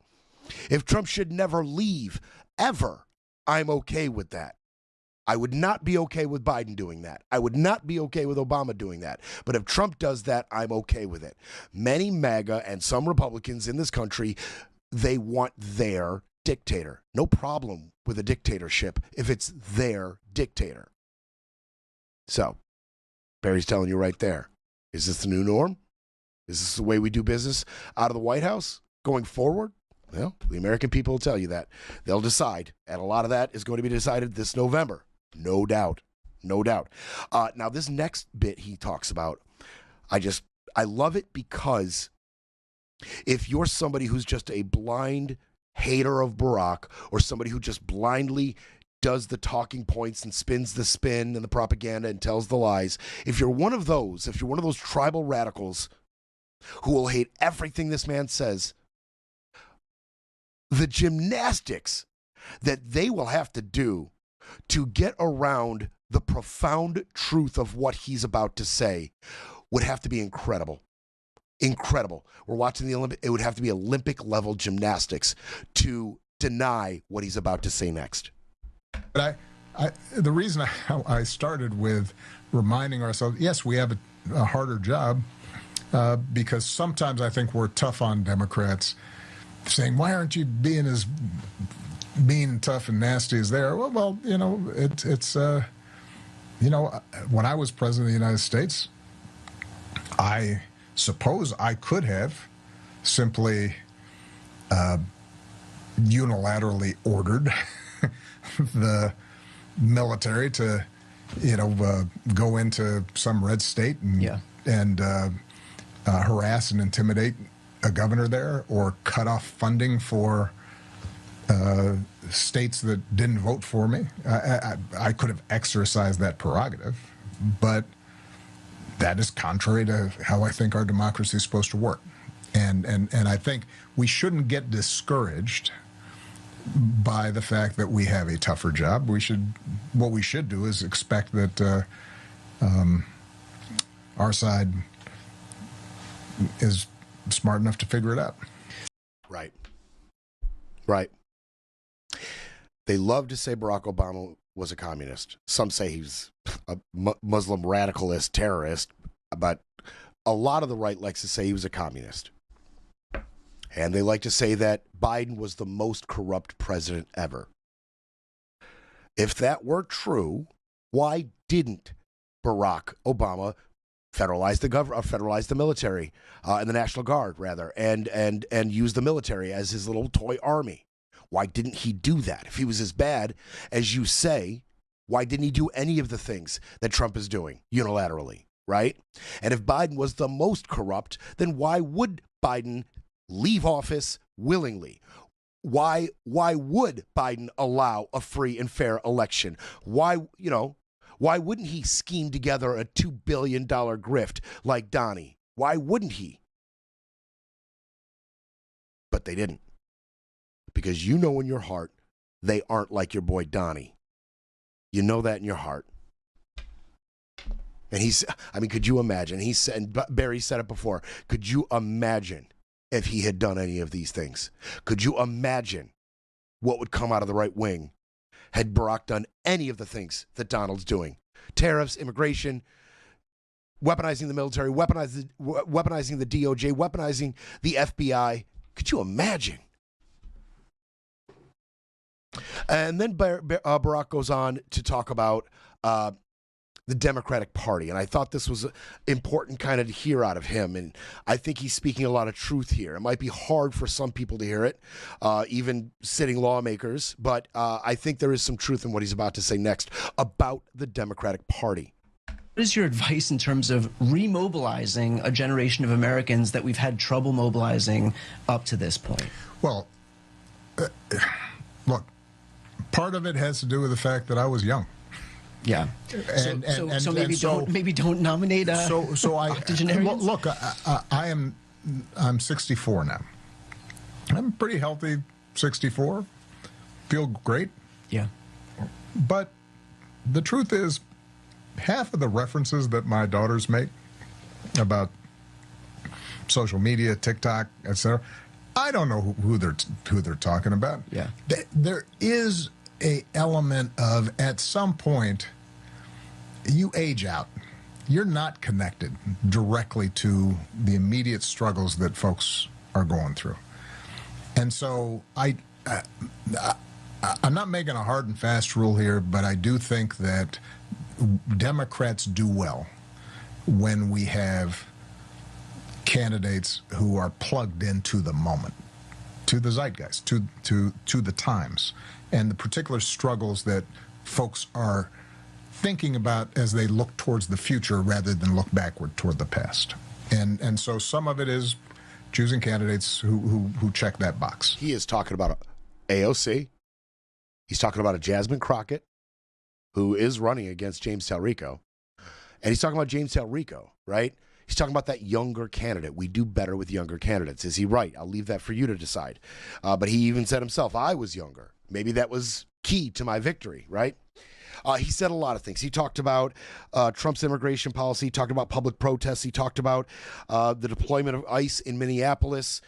A: If Trump should never leave, ever, I'm okay with that. I would not be okay with Biden doing that. I would not be okay with Obama doing that. But if Trump does that, I'm okay with it. Many MAGA and some Republicans in this country, they want their dictator. No problem with a dictatorship if it's their dictator. So, Barry's telling you right there. Is this the new norm? Is this the way we do business out of the White House going forward? Well, the American people will tell you that. They'll decide. And a lot of that is going to be decided this November. No doubt. No doubt. Now, this next bit he talks about, I love it because if you're somebody who's just a blind hater of Barack or somebody who just blindly does the talking points and spins the spin and the propaganda and tells the lies, if you're one of those tribal radicals who will hate everything this man says, the gymnastics that they will have to do to get around the profound truth of what he's about to say would have to be incredible. Incredible. We're watching the Olympic. It would have to be Olympic level gymnastics to deny what he's about to say next.
G: But the reason I started with reminding ourselves, yes, we have a harder job because sometimes I think we're tough on Democrats, saying, why aren't you being as mean, tough, and nasty as they are? Well, you know, it's when I was president of the United States, I suppose I could have simply unilaterally ordered the military to, go into some red state and harass and intimidate a governor there, or cut off funding for states that didn't vote for me. I could have exercised that prerogative, but that is contrary to how I think our democracy is supposed to work. And I think we shouldn't get discouraged by the fact that we have a tougher job. What we should do is expect that our side is smart enough to figure it out.
A: Right. Right. They love to say Barack Obama was a communist. Some say he's a Muslim radicalist terrorist, but a lot of the right likes to say he was a communist. And they like to say that Biden was the most corrupt president ever. If that were true, why didn't Barack Obama federalize the military and the National Guard, rather, and use the military as his little toy army? Why didn't he do that? If he was as bad as you say, why didn't he do any of the things that Trump is doing unilaterally, right? And if Biden was the most corrupt, then why would Biden leave office willingly? Why would Biden allow a free and fair election? Why wouldn't he scheme together a $2 billion grift like Donnie? Why wouldn't he? But they didn't. Because you know in your heart, they aren't like your boy Donnie. You know that in your heart. And could you imagine? He said, and Barry said it before, could you imagine if he had done any of these things? Could you imagine what would come out of the right wing had Barack done any of the things that Donald's doing? Tariffs, immigration, weaponizing the military, weaponizing the DOJ, weaponizing the FBI. Could you imagine? And then Barack goes on to talk about the Democratic Party. And I thought this was important kind of to hear out of him. And I think he's speaking a lot of truth here. It might be hard for some people to hear it, even sitting lawmakers. But I think there is some truth in what he's about to say next about the Democratic Party.
F: What is your advice in terms of remobilizing a generation of Americans that we've had trouble mobilizing up to this point?
G: Well, look, part of it has to do with the fact that I was young.
F: Yeah. So maybe don't nominate octogenarians?
G: Look, I'm 64 now. I'm pretty healthy 64. Feel great.
F: Yeah.
G: But the truth is, half of the references that my daughters make about social media, TikTok, etc., I don't know who they're talking about.
F: Yeah.
G: There is a element of, at some point, you age out. You're not connected directly to the immediate struggles that folks are going through. And so I'm not making a hard and fast rule here, but I do think that Democrats do well when we have candidates who are plugged into the moment, to the zeitgeist, to the times, and the particular struggles that folks are thinking about as they look towards the future rather than look backward toward the past. And so some of it is choosing candidates who check that box.
A: He is talking about AOC. He's talking about a Jasmine Crockett, who is running against James Talarico. And he's talking about James Talarico, right? He's talking about that younger candidate. We do better with younger candidates. Is he right? I'll leave that for you to decide. But he even said himself, I was younger. Maybe that was key to my victory, right? He said a lot of things. He talked about Trump's immigration policy. He talked about public protests. He talked about the deployment of ICE in Minneapolis.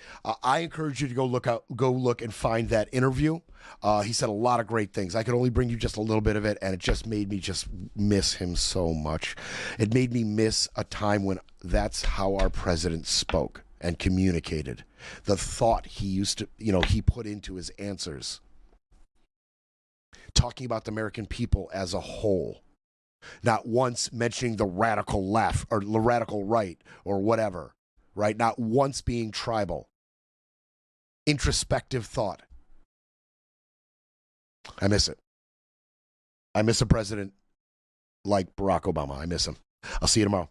A: I encourage you to go look and find that interview. He said a lot of great things. I could only bring you just a little bit of it, and it just made me just miss him so much. It made me miss a time when that's how our president spoke and communicated. The thought he used to, he put into his answers. Talking about the American people as a whole. Not once mentioning the radical left or the radical right or whatever, right? Not once being tribal. Introspective thought. I miss it. I miss a president like Barack Obama. I miss him. I'll see you tomorrow.